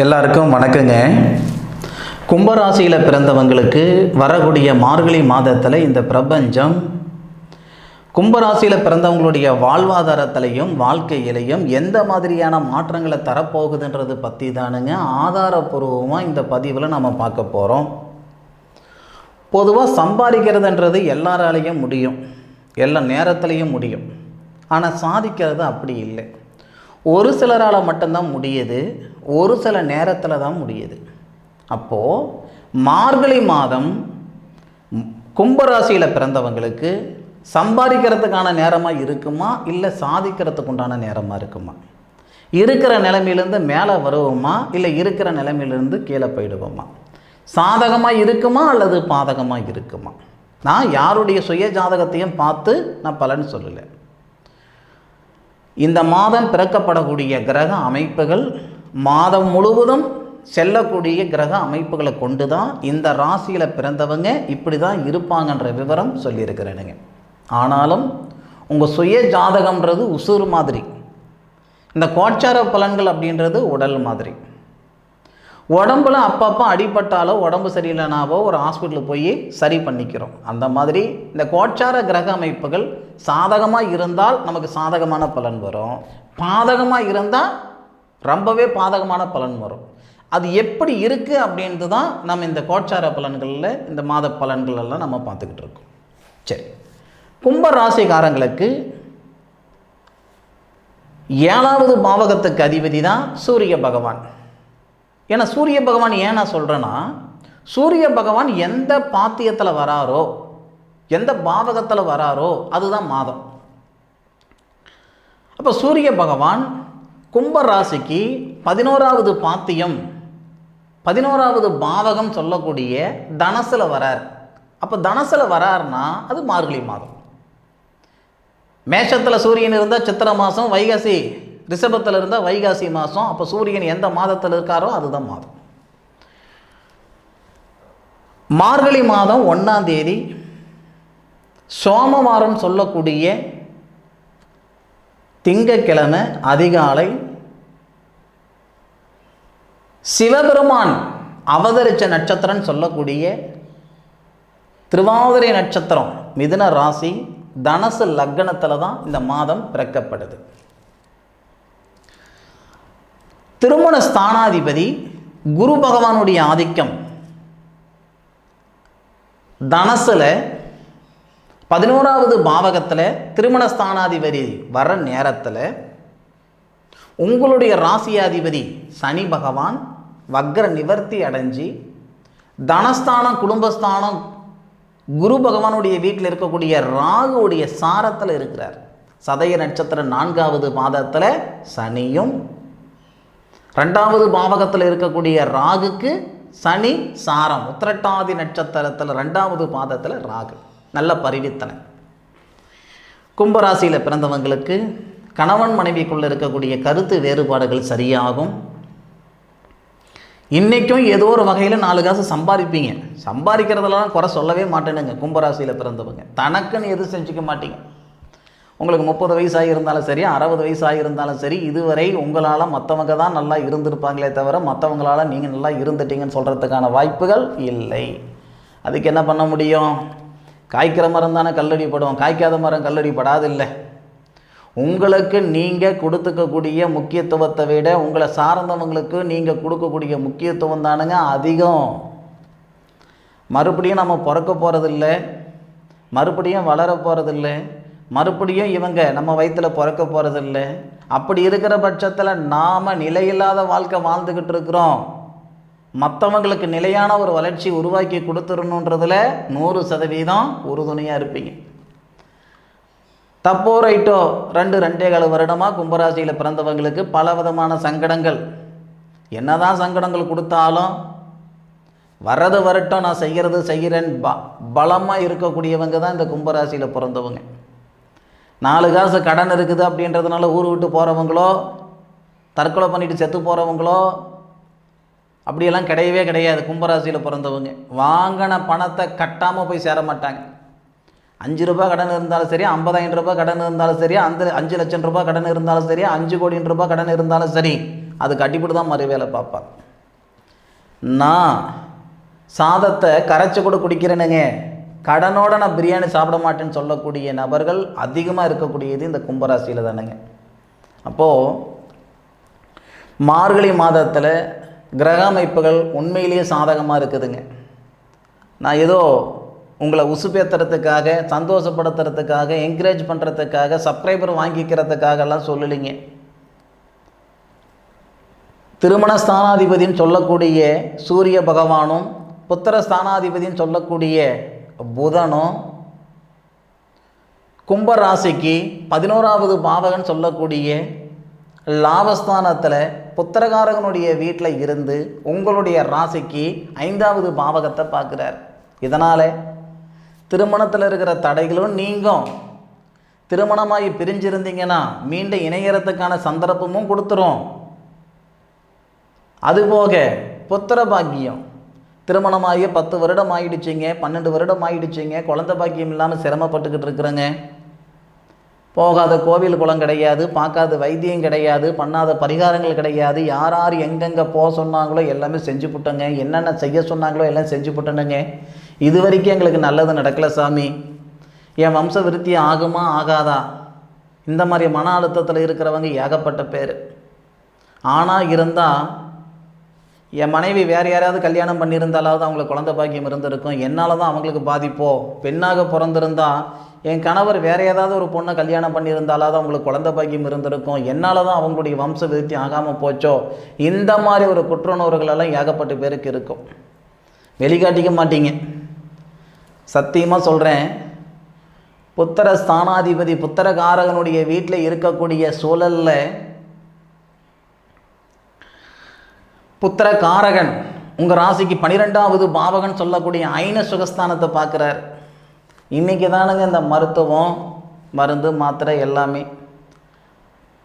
எல்லாருக்கும் வணக்கங்க. கும்பராசியில் பிறந்தவங்களுக்கு வரக்கூடிய மார்கழி மாதத்தில் இந்த பிரபஞ்சம் கும்பராசியில் பிறந்தவங்களுடைய வாழ்வாதாரத்திலையும் வாழ்க்கையிலையும் எந்த மாதிரியான மாற்றங்களை தரப்போகுதுன்றது பற்றி தானுங்க ஆதாரபூர்வமாக இந்த பதிவில் நம்ம பார்க்க போகிறோம். பொதுவாக சம்பாதிக்கிறதுன்றது எல்லாராலையும் முடியும், எல்லா நேரத்துலையும் முடியும். ஆனால் சாதிக்கிறது அப்படி இல்லை. ஒரு சிலரால் மட்டும்தான் முடியுது, ஒரு சில நேரத்தில் தான் முடியுது. அப்போது மார்கழி மாதம் கும்பராசியில் பிறந்தவங்களுக்கு சம்பாதிக்கிறதுக்கான நேரமாக இருக்குமா, இல்லை சாதிக்கிறதுக்கு உண்டான நேரமாக இருக்குமா? இருக்கிற நிலைமையிலேருந்து மேலே வருவோமா, இல்லை இருக்கிற நிலைமையிலேருந்து கீழே போயிடுவோமா? சாதகமாக இருக்குமா அல்லது பாதகமாக இருக்குமா? நான் யாருடைய சுய ஜாதகத்தையும் பார்த்து நான் பலன் சொல்லலை. இந்த மாதம் பிறக்கப்படக்கூடிய கிரக அமைப்புகள் மாதம் முழுவதும் செல்லக்கூடிய கிரக அமைப்புகளை கொண்டு தான் இந்த ராசியில் பிறந்தவங்க இப்படி தான் இருப்பாங்கன்ற விவரம் சொல்லியிருக்கிறேனுங்க. ஆனாலும் உங்கள் சுய ஜாதகம்ன்றது உசுறு மாதிரி, இந்த கோச்சார பலன்கள் அப்படின்றது உடல் மாதிரி. உடம்புல அப்பப்போ அடிபட்டாலோ உடம்பு சரியில்லைனாவோ ஒரு ஹாஸ்பிட்டலுக்கு போய் சரி பண்ணிக்கிறோம். அந்த மாதிரி இந்த கோச்சார கிரக அமைப்புகள் சாதகமாக இருந்தால் நமக்கு சாதகமான பலன் வரும், பாதகமாக இருந்தால் ரொம்பவே பாதகமான பலன் வரும். அது எப்படி இருக்குது அப்படின்ட்டு தான் நம்ம இந்த கோச்சார பலன்களில் இந்த மாத பலன்கள் எல்லாம் நம்ம பார்த்துக்கிட்டு இருக்கோம். சரி, கும்ப ராசிக்காரங்களுக்கு 7வது பாவகத்துக்கு அதிபதி தான் சூரிய பகவான். ஏன்னா சூரிய பகவான் ஏன் நான் சொல்கிறேன்னா, சூரிய பகவான் எந்த பாத்தியத்தில் வராரோ, எந்த பாவகத்தில் வராரோ அதுதான் மாதம். அப்போ சூரிய பகவான் கும்ப ராசிக்கு 11வது பாத்தியம், 11வது பாவகம் சொல்லக்கூடிய தனசில் வரார். அப்போ தனசில் வராருன்னா அது மார்கழி மாதம். மேஷத்தில் சூரியன் இருந்தால் சித்திரை மாதம், வைகாசி ரிஷபத்தில் இருந்தால் வைகாசி மாதம். அப்போ சூரியன் எந்த மாதத்தில் இருக்காரோ அதுதான் மாதம். மார்கழி மாதம் 1ஆம் தேதி சோமவாரம் சொல்லக்கூடிய திங்கட்கிழமை அதிகாலை சிவபெருமான் அவதரித்த நட்சத்திரம் சொல்லக்கூடிய திருவாதிரை நட்சத்திரம் மிதுன ராசி தனுசு லக்னத்தில் தான் இந்த மாதம் பிறக்கப்படுது. திருமண ஸ்தானாதிபதி குரு பகவானுடைய ஆதிக்கம் தனசுல 11வது பாவகத்தில் திருமண ஸ்தானாதிபதி வர நேரத்தில் உங்களுடைய ராசியாதிபதி சனி பகவான் வக்ர நிவர்த்தி அடைஞ்சி தனஸ்தானம் குடும்பஸ்தானம் குரு பகவானுடைய வீட்டில் இருக்கக்கூடிய ராகுவுடைய சாரத்தில் இருக்கிறார். சதய நட்சத்திரம் 4வது பாதத்தில் சனியும், 2வது பாவகத்தில் இருக்கக்கூடிய ராகுக்கு சனி சாரம், உத்திரட்டாதி நட்சத்திரத்தில் 2வது பாதத்தில் ராகு. நல்ல பரிவித்தனை. கும்பராசியில் பிறந்தவங்களுக்கு கணவன் மனைவிக்குள்ளே இருக்கக்கூடிய கருத்து வேறுபாடுகள் சரியாகும். இன்றைக்கும் ஏதோ ஒரு வகையில் 4 காசு சம்பாதிப்பீங்க. சம்பாதிக்கிறதெல்லாம் குறை சொல்லவே மாட்டேனுங்க. கும்பராசியில் பிறந்தவங்க தனக்குன்னு எதுவும் செஞ்சுக்க மாட்டீங்க. உங்களுக்கு 30 வயசாகி இருந்தாலும் சரி, 60 வயசாகி இருந்தாலும் சரி, இதுவரை உங்களால் மற்றவங்க தான் நல்லா இருந்திருப்பாங்களே தவிர மற்றவங்களால் நீங்கள் நல்லா இருந்துட்டீங்கன்னு சொல்கிறதுக்கான வாய்ப்புகள் இல்லை. அதுக்கு என்ன பண்ண முடியும்? காய்க்கிற மரம் தானே கல்லடி படும், காய்க்காத மரம் கல்லடி படாதில்லை. உங்களுக்கு நீங்கள் கொடுத்துக்கக்கூடிய முக்கியத்துவத்தை விட உங்களை சார்ந்தவங்களுக்கு நீங்கள் கொடுக்கக்கூடிய முக்கியத்துவம் தானுங்க அதிகம். மறுபடியும் நம்ம பிறக்க போகிறதில்ல, மறுபடியும் வளர போகிறதில்லை, மறுபடியும் இவங்க நம்ம வயிற்றில் பிறக்க போகிறதில்ல. அப்படி இருக்கிற பட்சத்தில் நாம் நிலையில்லாத வாழ்க்கை வாழ்ந்துக்கிட்டு இருக்கிறோம். மற்றவங்களுக்கு நிலையான ஒரு வளர்ச்சி உருவாக்கி கொடுத்துடணுன்றதுல 100% உறுதுணையாக இருப்பீங்க. தப்போ ரைட்டோ 2-2.25 வருடமாக கும்பராசியில் பிறந்தவங்களுக்கு பல விதமான சங்கடங்கள், என்னதான் சங்கடங்கள் கொடுத்தாலும் வர்றது வரட்டும், நான் செய்கிறேன் பலமாக இருக்கக்கூடியவங்க தான் இந்த கும்பராசியில் பிறந்தவங்க. 4 காசு கடன் இருக்குது அப்படின்றதுனால ஊர் விட்டு போகிறவங்களோ, தற்கொலை பண்ணிட்டு செத்து போகிறவங்களோ அப்படியெல்லாம் கிடையவே கிடையாது. கும்பராசியில் பிறந்தவங்க வாங்கின பணத்தை கட்டாமல் போய் சேர மாட்டாங்க. 5 ரூபாய் கடன் இருந்தாலும் சரி, 50,000 ரூபாய் கடன் இருந்தாலும் சரி, அந்த 5 லட்சம் ரூபாய் கடன் இருந்தாலும் சரி, 5 கோடி ரூபாய் கடன் இருந்தாலும் சரி, அது கட்டிப்பிட்டு தான் மறு வேலை பார்ப்பாங்க. நான் சாதத்தை கரைச்சி கூட குடிக்கிறேனுங்க, கடனோட நான் பிரியாணி சாப்பிட மாட்டேன்னு சொல்லக்கூடிய நபர்கள் அதிகமாக இருக்கக்கூடியது இந்த கும்பராசியில் தானுங்க. அப்போது மார்கழி மாதத்தில் கிரக அமைப்புகள் உண்மையிலேயே சாதகமாக இருக்குதுங்க. நான் ஏதோ உங்களை உசுப்பேற்றுறதுக்காக, சந்தோஷப்படுத்துறதுக்காக, என்கரேஜ் பண்ணுறதுக்காக, சப்ஸ்கிரைபர் வாங்கிக்கிறதுக்காகலாம் சொல்லலைங்க. திருமண ஸ்தானாதிபதின்னு சொல்லக்கூடிய சூரிய பகவானும், புத்திர ஸ்தானாதிபதின்னு சொல்லக்கூடிய புதனும், கும்பராசிக்கு 11வது பாவகன் சொல்லக்கூடிய லாபஸ்தானத்தில் புத்திரகாரகனுடைய வீட்டில் இருந்து உங்களுடைய ராசிக்கு 5வது பாவகத்தை பார்க்குறார். இதனால் திருமணத்தில் இருக்கிற தடைகளும் நீங்கும். திருமணமாகி பிரிஞ்சிருந்தீங்கன்னா மீண்டும் இணையறதுக்கான சந்தர்ப்பமும் கொடுத்துரும். அதுபோக புத்திர பாக்கியம், திருமணமாகி 10 வருடம் ஆகிடுச்சிங்க, 12 வருடம் ஆகிடுச்சிங்க, குழந்தை பாக்கியம் இல்லாமல் சிரமப்பட்டுக்கிட்டு இருக்கிறேங்க. போகாத கோவில் குளம் கிடையாது, பார்க்காத வைத்தியம் கிடையாது, பண்ணாத பரிகாரங்கள் கிடையாது. யார் யார் எங்கெங்கே போக சொன்னாங்களோ எல்லாமே செஞ்சு போட்டேங்க, என்னென்ன செய்ய சொன்னாங்களோ எல்லாம் செஞ்சு போட்டேனுங்க. இது வரைக்கும் எங்களுக்கு நல்லது நடக்கலை சாமி, என் வம்ச விருத்தி ஆகுமா ஆகாதா? இந்த மாதிரி மன அழுத்தத்தில் இருக்கிறவங்க ஏகப்பட்ட பேர். ஆனால் இருந்தால் என் மனைவி வேறு யாராவது கல்யாணம் பண்ணியிருந்தாலாவது அவங்களுக்கு குழந்தை பாக்கியம் இருந்திருக்கும், என்னால் தான் அவங்களுக்கு பாதிப்போ. பெண்ணாக பிறந்திருந்தா என் கணவர் வேறு ஏதாவது ஒரு பொண்ணை கல்யாணம் பண்ணியிருந்தாலாவது அவங்களுக்கு குழந்தை பாக்கியம் இருந்திருக்கும், என்னால் தான் அவங்களுடைய வம்ச விருத்தி ஆகாமல் போச்சோ. இந்த மாதிரி ஒரு குற்றுணர்வுகளெல்லாம் ஏகப்பட்ட பேருக்கு இருக்கும். வெளிக்காட்டிக்க மாட்டீங்க. சத்தியமாக சொல்கிறேன், புத்திர ஸ்தானாதிபதி புத்திரகாரகனுடைய வீட்டில் இருக்கக்கூடிய சூழலில் புத்திரகாரகன் உங்கள் ராசிக்கு 12வது பாவகன் சொல்லக்கூடிய ஐன சுகஸ்தானத்தை பார்க்குறார். இன்றைக்கி தானுங்க இந்த மருத்துவம், மருந்து, மாத்திரை எல்லாமே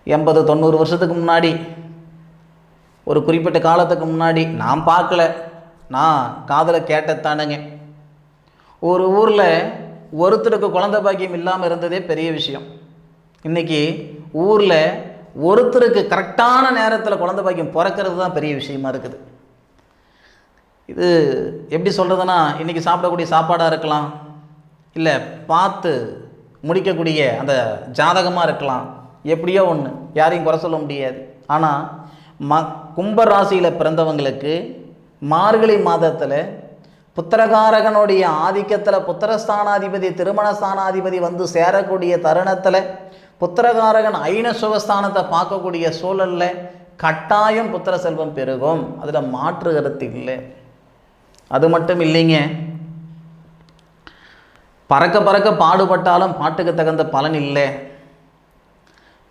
80-90 வருஷத்துக்கு முன்னாடி, ஒரு குறிப்பிட்ட காலத்துக்கு முன்னாடி நான் பார்க்கல, நான் காதில் கேட்டதானுங்க. ஒரு ஊரில் ஒருத்தருக்கு குழந்தை பாக்கியம் இல்லாமல் இருந்ததே பெரிய விஷயம். இன்றைக்கி ஊரில் ஒருத்தருக்கு கரெக்டான நேரத்தில் குழந்தை பாக்கியம் பிறக்கிறது தான் பெரிய விஷயமா இருக்குது. இது எப்படி சொல்கிறதுனா, இன்றைக்கி சாப்பிடக்கூடிய சாப்பாடாக இருக்கலாம், இல்லை பார்த்து முடிக்கக்கூடிய அந்த ஜாதகமாக இருக்கலாம், எப்படியோ ஒன்று, யாரையும் குறை சொல்ல முடியாது. ஆனால் கும்பராசியில் பிறந்தவங்களுக்கு மார்கழி மாதத்தில் புத்திரகாரகனுடைய ஆதிக்கத்தில் புத்திரஸ்தானாதிபதி திருமண ஸ்தானாதிபதி வந்து சேரக்கூடிய தருணத்தில் புத்திரகாரகன் ஐன சுகஸ்தானத்தை பார்க்கக்கூடிய சூழலில் கட்டாயம் புத்திர செல்வம் பெருகும், அதில் மாற்று கருத்து இல்லை. அது மட்டும் இல்லைங்க, பறக்க பறக்க பாடுபட்டாலும் பாட்டுக்கு தகுந்த பலன் இல்லை.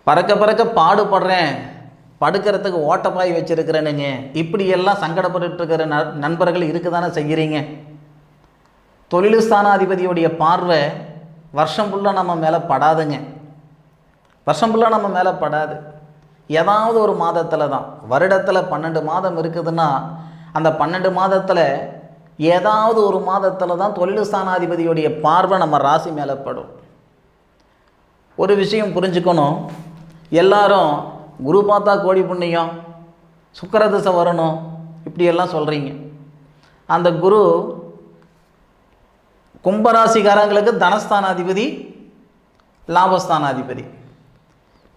பறக்க பறக்க பாடுபடுறேன், படுக்கிறதுக்கு ஓட்டப்பாய் வச்சுருக்கிறேனுங்க, இப்படியெல்லாம் சங்கடப்பட்டு இருக்கிற நண்பர்கள் இருக்க தானே செய்கிறீங்க. தொழில் ஸ்தானாதிபதியுடைய பார்வை வருஷம் ஃபுல்லாக நம்ம மேலே படாதுங்க, வருஷம் ஃபுல்லாக நம்ம மேலே படாது. ஏதாவது ஒரு மாதத்தில் தான், வருடத்தில் 12 மாதம் இருக்குதுன்னா அந்த 12 மாதத்தில் ஏதாவது ஒரு மாதத்தில் தான் தொழில் ஸ்தானாதிபதியுடைய பார்வை நம்ம ராசி மேலே படும். ஒரு விஷயம் புரிஞ்சுக்கணும், எல்லாரும் குரு பார்த்தா கோடி புண்ணியம், சுக்கிர திசை வரணும் இப்படியெல்லாம் சொல்கிறீங்க. அந்த குரு கும்பராசிக்காரங்களுக்கு தனஸ்தானாதிபதி, லாபஸ்தானாதிபதி.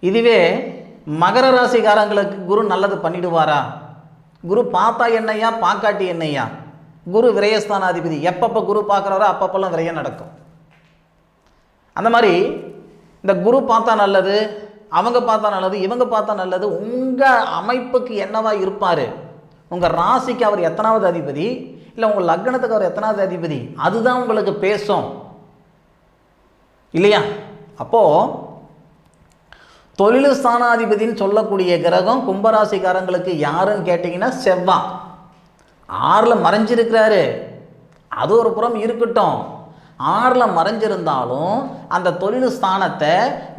இதுவே மகர ராசிக்காரங்களுக்கு குரு நல்லது பண்ணிடுவாரா? குரு பார்த்தா என்னையா, பார்க்காட்டி என்னையா? குரு விரயஸ்தானாதிபதி, எப்பப்போ குரு பார்க்குறாரோ அப்பப்பெல்லாம் விரயம் நடக்கும். அந்த மாதிரி இந்த குரு பார்த்தா நல்லது, அவங்க பார்த்தா நல்லது, இவங்க பார்த்தா நல்லது. உங்கள் அமைப்புக்கு என்னவா இருப்பார், உங்கள் ராசிக்கு அவர் எத்தனாவது அதிபதி, இல்லை உங்கள் லக்னத்துக்கு அவர் எத்தனாவது அதிபதி, அதுதான் உங்களுக்கு பேசும் இல்லையா? அப்போது தொழில் ஸ்தானாதிபதின்னு சொல்லக்கூடிய கிரகம் கும்பராசிக்காரங்களுக்கு யாருன்னு கேட்டிங்கன்னா செவ்வாய். 6ல் மறைஞ்சிருக்கிறாரு, அது ஒரு புறம் இருக்கட்டும். 6ல் மறைஞ்சிருந்தாலும் அந்த தொழில் ஸ்தானத்தை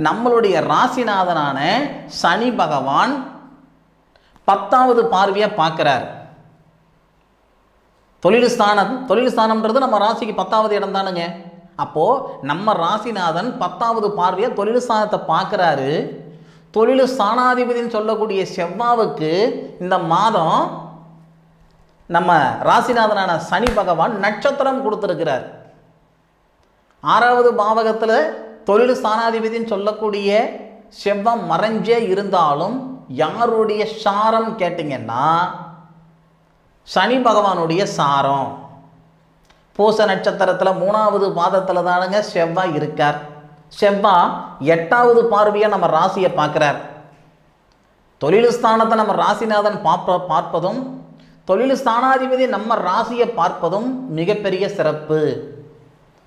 நம்மளுடைய ராசிநாதனான சனி பகவான் 10வது பார்வையாக பார்க்குறார். தொழில் ஸ்தானம்ன்றது நம்ம ராசிக்கு 10வது இடம் தானுங்க. அப்போது நம்ம ராசிநாதன் 10வது பார்வையாக தொழில் ஸ்தானத்தை பார்க்குறாரு. தொழில் ஸ்தானாதிபதினு சொல்லக்கூடிய செவ்வாவுக்கு இந்த மாதம் நம்ம ராசிநாதனான சனி பகவான் நட்சத்திரம் கொடுத்துருக்கிறார். 6வது பாவகத்தில் தொழில் ஸ்தானாதிபதினு சொல்லக்கூடிய செவ்வாய் மறைஞ்சே இருந்தாலும் யாருடைய சாரம் கேட்டிங்கன்னா சனி பகவானுடைய சாரம். பூச நட்சத்திரத்தில் 3வது பாதத்தில் தானுங்க செவ்வாய் இருக்கார். செவ்வாய் 8வது பார்வையாக நம்ம ராசியை பார்க்குறார். தொழில் ஸ்தானத்தை நம்ம ராசிநாதன் பார்ப்பதும் தொழில் ஸ்தானாதிபதி நம்ம ராசியை பார்ப்பதும் மிகப்பெரிய சிறப்பு.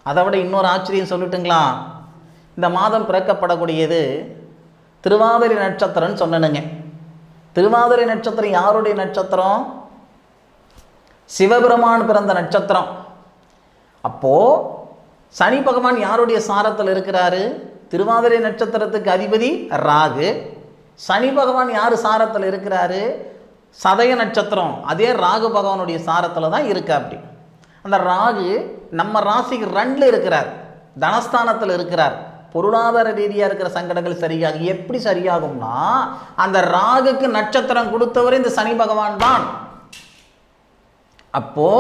அதை விட இன்னொரு ஆச்சரியம் சொல்லட்டுங்களா? இந்த மாதம் பிறக்கப்படக்கூடியது திருவாதிரை நட்சத்திரம்னு சொன்னனுங்க. திருவாதிரை நட்சத்திரம் யாருடைய நட்சத்திரம்? சிவபெருமான் பிறந்த நட்சத்திரம். அப்போது சனி பகவான் யாருடைய சாரத்தில் இருக்கிறாரு? திருவாதிரை நட்சத்திரத்துக்கு அதிபதி ராகு. சனி பகவான் யார் சாரத்தில் இருக்கிறாரு? சதய நட்சத்திரம். அதே ராகு பகவானுடைய சாரத்தில் தான் இருக்கா. அப்படி அந்த ராகு நம்ம ராசிக்கு 2ல் இருக்கிறார், தனஸ்தானத்தில் இருக்கிறார். பொருளாதார ரீதியாக இருக்கிற சங்கடங்கள் சரியாகும். எப்படி சரியாகும்னா அந்த ராகுக்கு நட்சத்திரம் கொடுத்தவர் இந்த சனி பகவான் தான். அப்போ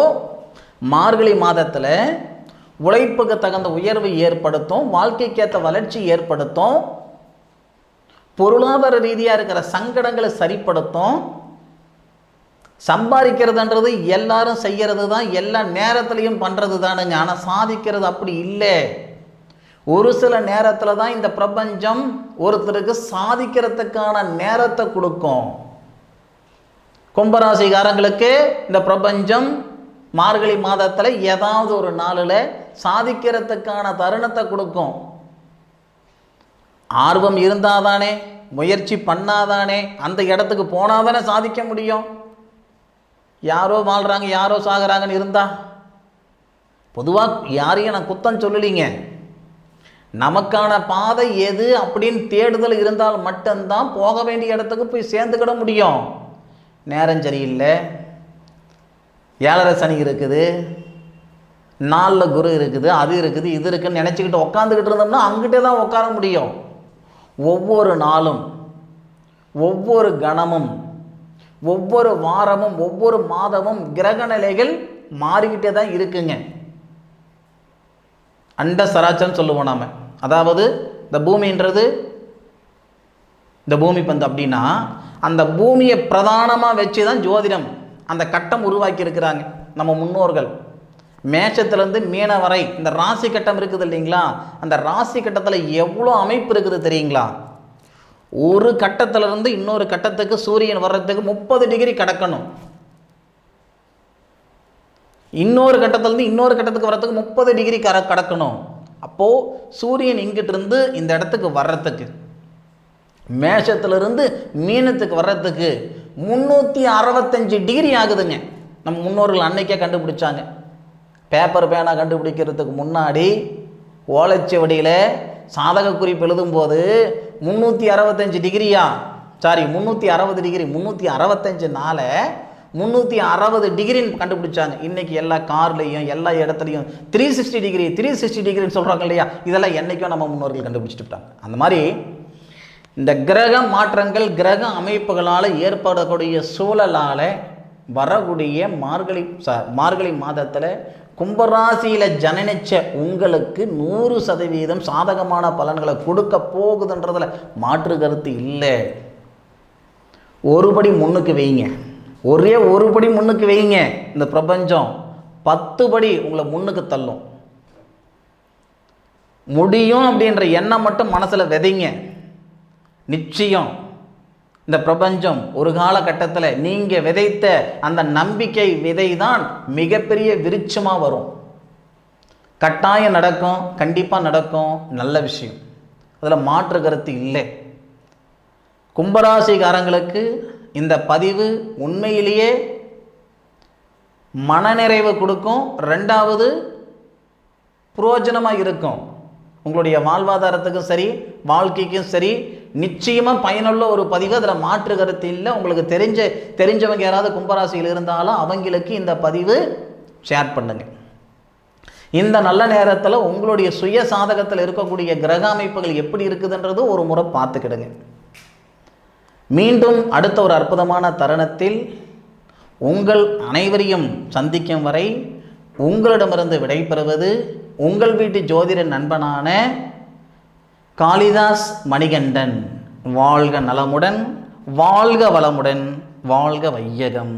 மார்கழி மாதத்தில் உழைப்புக்கு தகுந்த உயர்வு ஏற்படுத்தும், வாழ்க்கைக்கேற்ற வளர்ச்சி ஏற்படுத்தும், பொருளாதார ரீதியாக இருக்கிற சங்கடங்களை சரிப்படுத்தும். சம்பாதிக்கிறதுன்றது எல்லாரும் செய்கிறது தான், எல்லா நேரத்துலையும் பண்ணுறது தானுங்க. ஆனால் சாதிக்கிறது அப்படி இல்லை. ஒரு சில நேரத்தில் தான் இந்த பிரபஞ்சம் ஒருத்தருக்கு சாதிக்கிறதுக்கான நேரத்தை கொடுக்கும். கும்பராசிக்காரங்களுக்கு இந்த பிரபஞ்சம் மார்கழி மாதத்தில் ஏதாவது ஒரு நாளில் சாதிக்கிறதுக்கான தருணத்தை கொடுக்கும். ஆர்வம் இருந்தாதானே, முயற்சி பண்ணாதானே, அந்த இடத்துக்கு போனாதானே சாதிக்க முடியும். யாரோ வாழ்கிறாங்க யாரோ சாகிறாங்கன்னு இருந்தா, பொதுவாக யாரையும் நான் குத்தம் சொல்லலிங்க. நமக்கான பாதை எது அப்படின்னு தேடுதல் இருந்தால் மட்டும்தான் போக வேண்டிய இடத்துக்கு போய் சேர்ந்துக்கிட முடியும். நேரம் சரியில்லை, 7.5 சனி இருக்குது, 4 குரு இருக்குது, அது இருக்குது இது இருக்குன்னு நினச்சிக்கிட்டு உட்காந்துக்கிட்டு இருந்தோம்னா அங்கிட்டே தான் உட்கார முடியும். ஒவ்வொரு நாளும், ஒவ்வொரு கணமும், ஒவ்வொரு வாரமும், ஒவ்வொரு மாதமும் கிரக நிலைகள் மாறிக்கிட்டே தான் இருக்குங்க. அண்ட சராச்சரம் சொல்லுவோம் நாம. அதாவது இந்த பூமின்றது, இந்த பூமி பந்து அப்படின்னா அந்த பூமியை பிரதானமாக வச்சு தான் ஜோதிடம் அந்த கட்டம் உருவாக்கி இருக்கிறாங்க நம்ம முன்னோர்கள். மேஷத்துலேருந்து மீன வரை இந்த ராசி கட்டம் இருக்குது இல்லைங்களா? அந்த ராசி கட்டத்தில் எவ்வளோ அமைப்பு இருக்குது தெரியுங்களா? ஒரு கட்டத்திலிருந்து இன்னொரு கட்டத்துக்கு சூரியன் வர்றதுக்கு 30 டிகிரி கடக்கணும். இன்னொரு கட்டத்திலிருந்து இன்னொரு கட்டத்துக்கு வர்றதுக்கு 30 டிகிரி கடக்கணும். அப்போது சூரியன் இங்கிட்டு இருந்து இந்த இடத்துக்கு வர்றதுக்கு, மேஷத்திலிருந்து மீனத்துக்கு வர்றதுக்கு 365 டிகிரி ஆகுதுங்க. நம்ம முன்னோர்கள் அன்னைக்கே கண்டுபிடிச்சாங்க. பேப்பர் பேனா கண்டுபிடிக்கிறதுக்கு முன்னாடி ஓலைச்சுவடியில் சாதக குறிப்பு எழுதும்போது 365 டிகிரியா, சாரி 360 டிகிரி, 365 360 டிகிரின்னு கண்டுபிடிச்சாங்க. இன்றைக்கி எல்லா கார்லேயும் எல்லா இடத்துலையும் 360 டிகிரி 360 டிகிரின்னு சொல்கிறாங்க இல்லையா? இதெல்லாம் என்றைக்கும் நம்ம முன்னோர்கள் கண்டுபிடிச்சிட்டு விட்டாங்க. அந்த மாதிரி இந்த கிரக மாற்றங்கள், கிரக அமைப்புகளால் ஏற்படக்கூடிய சூழலால் வரக்கூடிய மார்கழி மாதத்தில் கும்பராசியில் ஜனனிச்ச உங்களுக்கு 100% சாதகமான பலன்களை கொடுக்க போகுதுன்றதில் மாற்று கருத்து இல்லை. ஒருபடி முன்னுக்கு வைங்க, ஒரே ஒரு படி முன்னுக்கு வைங்க. இந்த பிரபஞ்சம் 10 படி உங்களை முன்னுக்கு தள்ளும். முடியும் அப்படின்ற எண்ணம் மட்டும் மனசில் விதைங்க. நிச்சயம் இந்த பிரபஞ்சம் ஒரு காலகட்டத்தில் நீங்கள் விதைத்த அந்த நம்பிக்கை விதை தான் மிகப்பெரிய விருட்சமாக வரும். கட்டாயம் நடக்கும், கண்டிப்பாக நடக்கும். நல்ல விஷயம், அதில் மாற்று கருத்து இல்லை. கும்பராசிக்காரங்களுக்கு இந்த பதிவு உண்மையிலேயே மனநிறைவு கொடுக்கும். 2வது புரோஜனமாக இருக்கும். உங்களுடைய வாழ்வாதாரத்துக்கும் சரி, வாழ்க்கைக்கும் சரி, நிச்சயமாக பயனுள்ள ஒரு பதிவு. அதில் மாற்று கருத்து இல்லை. உங்களுக்கு தெரிஞ்சவங்க யாராவது கும்பராசியில் இருந்தாலும் அவங்களுக்கு இந்த பதிவு ஷேர் பண்ணுங்க. இந்த நல்ல நேரத்தில் உங்களுடைய சுய சாதகத்தில் இருக்கக்கூடிய கிரக அமைப்புகள் எப்படி இருக்குதுன்றது ஒரு முறை பார்த்துக்கிடுங்க. மீண்டும் அடுத்த ஒரு அற்புதமான தருணத்தில் உங்கள் அனைவரையும் சந்திக்கும் வரை உங்களிடமிருந்து விடைபெறுவது உங்கள் வீட்டு ஜோதிட நண்பனான காளிதாஸ் மணிகண்டன். வாழ்க நலமுடன், வாழ்க வளமுடன், வாழ்க வையகம்.